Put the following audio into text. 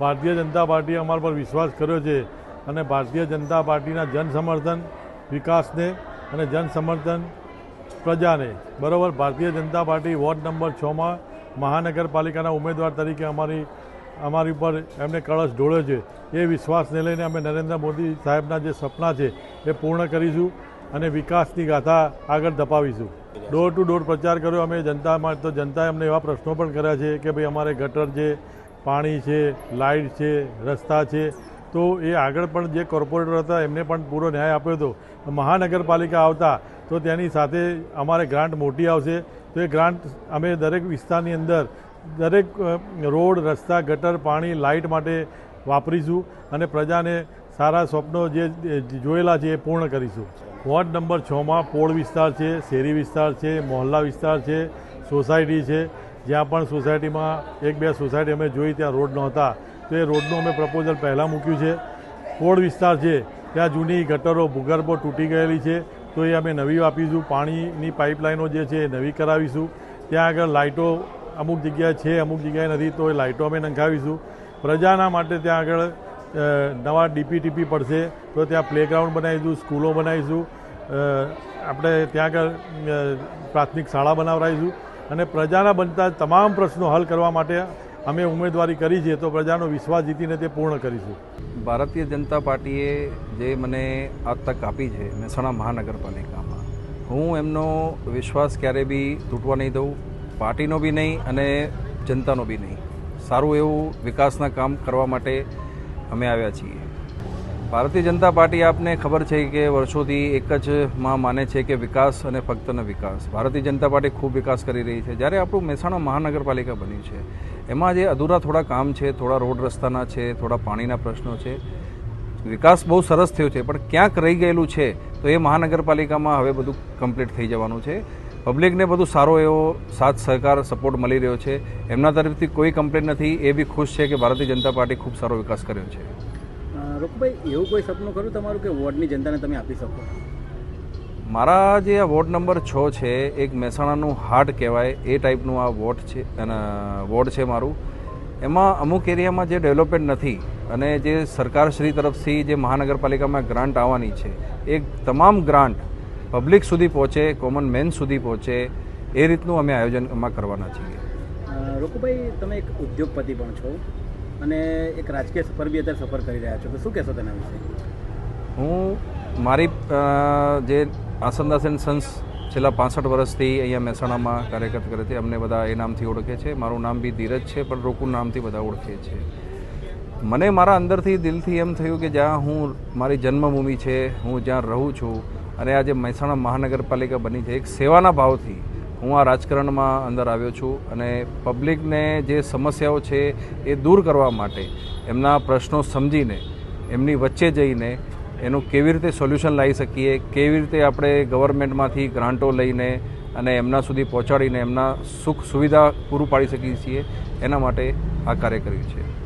ભારતીય જનતા પાર્ટીએ અમારા પર વિશ્વાસ કર્યો છે અને ભારતીય જનતા પાર્ટીના જનસમર્થન વિકાસને અને જનસમર્થન પ્રજાને બરાબર Bharatiya Janata party ward number 6માં મહાનગરપાલિકાના ઉમેદવાર તરીકે અમારી ઉપર એમને કળશ ઢોળ્યો છે। એ વિશ્વાસને લઈને અમે નરેન્દ્ર મોદી સાહેબના જે સપના છે એ પૂર્ણ કરીશું અને વિકાસની ગાથા આગળ ધપાવીશું। ડોર ટુ ડોર પ્રચાર કર્યો અમે જનતામાં, તો જનતાએ અમને એવા પ્રશ્નો પણ કર્યા છે કે ભાઈ અમારે ગટર છે, પાણી છે, લાઇટ છે, રસ્તા છે, તો એ આગળ પણ જે કોર્પોરેટર હતા એમને પણ પૂરો ન્યાય આપ્યો હતો। મહાનગરપાલિકા આવતા તો તેની સાથે અમારે ગ્રાન્ટ મોટી આવશે, તો એ ગ્રાન્ટ અમે દરેક વિસ્તારની અંદર દરેક રોડ, રસ્તા, ગટર, પાણી, લાઇટ માટે વાપરીશું અને પ્રજાને સારા સ્વપ્નો જે જોયેલા છે એ પૂર્ણ કરીશું। વોર્ડ નંબર 6માં પોળ વિસ્તાર છે, શેરી વિસ્તાર છે, મોહલ્લા વિસ્તાર છે, સોસાયટી છે, જ્યાં પણ સોસાયટીમાં 1-2 સોસાયટી અમે જોઈ ત્યાં રોડ નહોતા, તો એ રોડનું અમે પ્રપોઝલ પહેલાં મૂક્યું છે। પોળ વિસ્તાર છે ત્યાં જૂની ગટરો, ભૂગર્ભો તૂટી ગયેલી છે, તો એ અમે નવી આપીશું। પાણીની પાઇપલાઇનો જે છે એ નવી કરાવીશું। ત્યાં આગળ લાઇટો અમુક જગ્યાએ છે, અમુક જગ્યાએ નથી, તો એ લાઇટો અમે નંખાવીશું। પ્રજાના માટે ત્યાં આગળ નવા ડીપીટીપી પડશે, તો ત્યાં પ્લેગ્રાઉન્ડ બનાવીશું, સ્કૂલો બનાવીશું, આપણે ત્યાં આગળ પ્રાથમિક શાળા બનાવડાવીશું અને પ્રજાના બનતા તમામ પ્રશ્નો હલ કરવા માટે અમે ઉમેદવારી કરી છે, તો પ્રજાનો વિશ્વાસ જીતીને તે પૂર્ણ કરીશું। ભારતીય જનતા પાર્ટીએ જે મને આ તક આપી છે મહેસાણા મહાનગરપાલિકામાં, હું એમનો વિશ્વાસ ક્યારે બી તૂટવા નહીં દઉં, પાર્ટીનો બી નહીં અને જનતાનો બી નહીં। સારું એવું વિકાસના કામ કરવા માટે અમે આવ્યા છીએ। ભારતીય જનતા પાર્ટી આપને ખબર છે કે વર્ષોથી એક જ માં માને છે કે વિકાસ અને ફક્ત વિકાસ। ભારતીય જનતા પાર્ટી ખૂબ વિકાસ કરી રહી છે। જ્યારે આપણું મહેસાણા મહાનગરપાલિકા બન્યું છે એમાં જે અધૂરા થોડા કામ છે, થોડા રોડ રસ્તાના છે, થોડા પાણીના પ્રશ્નો છે, વિકાસ બહુ સરસ થયો છે, પણ ક્યાંક રહી ગયેલું છે, તો એ મહાનગરપાલિકામાં હવે બધું કમ્પ્લીટ થઈ જવાનું છે। પબ્લિકને બધું સારો એવો સાથ સહકાર સપોર્ટ મળી રહ્યો છે, એમના તરફથી કોઈ કમ્પ્લેન નથી, એ બી ખુશ છે કે ભારતીય જનતા પાર્ટી ખૂબ સારો વિકાસ કર્યો છે। રોકભાઈ, એવું કોઈ સપનું ખરું તમારું કે વોર્ડની જનતાને તમે આપી શકો? મારા જે આ વોર્ડ નંબર 6 છે, એક મહેસાણાનું હાર્ટ કહેવાય એ ટાઈપનું આ વોર્ડ છે અને વોર્ડ છે મારું। એમાં અમુક એરિયામાં જે ડેવલપમેન્ટ નથી અને જે સરકારશ્રી તરફથી જે મહાનગરપાલિકામાં ગ્રાન્ટ આવવાની છે, એ તમામ ગ્રાન્ટ પબ્લિક સુધી પહોંચે, કોમન મેન સુધી પહોંચે, એ રીતનું અમે આયોજનમાં કરવાના છીએ। રોકુભાઈ, તમે એક ઉદ્યોગપતિ પણ છો અને એક રાજકીય સફર બી અત્યારે સફર કરી રહ્યા છો, તો શું કહેશો તેના વિશે? હું મારી જે આસંદાસેન સન્સ છેલ્લા 65 વર્ષથી અહીંયા મહેસાણામાં કાર્યરત કરે છે, અમને બધા એ નામથી ઓળખે છે। મારું નામ બી ધીરજ છે, પણ રોકુ નામથી બધા ઓળખે છે। મને મારા અંદરથી દિલથી એમ થયું કે જ્યાં હું મારી જન્મભૂમિ છે, હું જ્યાં રહું છું અને આજે મહેસાણા મહાનગરપાલિકા બની છે, એક સેવાના ભાવથી હું આ રાજકારણમાં અંદર આવ્યો છું અને પબ્લિકને જે સમસ્યાઓ છે એ દૂર કરવા માટે એમના પ્રશ્નો સમજીને એમની વચ્ચે જઈને એનું કેવી રીતે સોલ્યુશન લાવી શકીએ, કેવી રીતે આપણે ગવર્મેન્ટમાંથી ગ્રાન્ટો લઈને અને એમના સુધી પહોંચાડીને એમના સુખ સુવિધા પૂરું પાડી શકીએ છીએ, એના માટે આ કાર્ય કર્યું છે।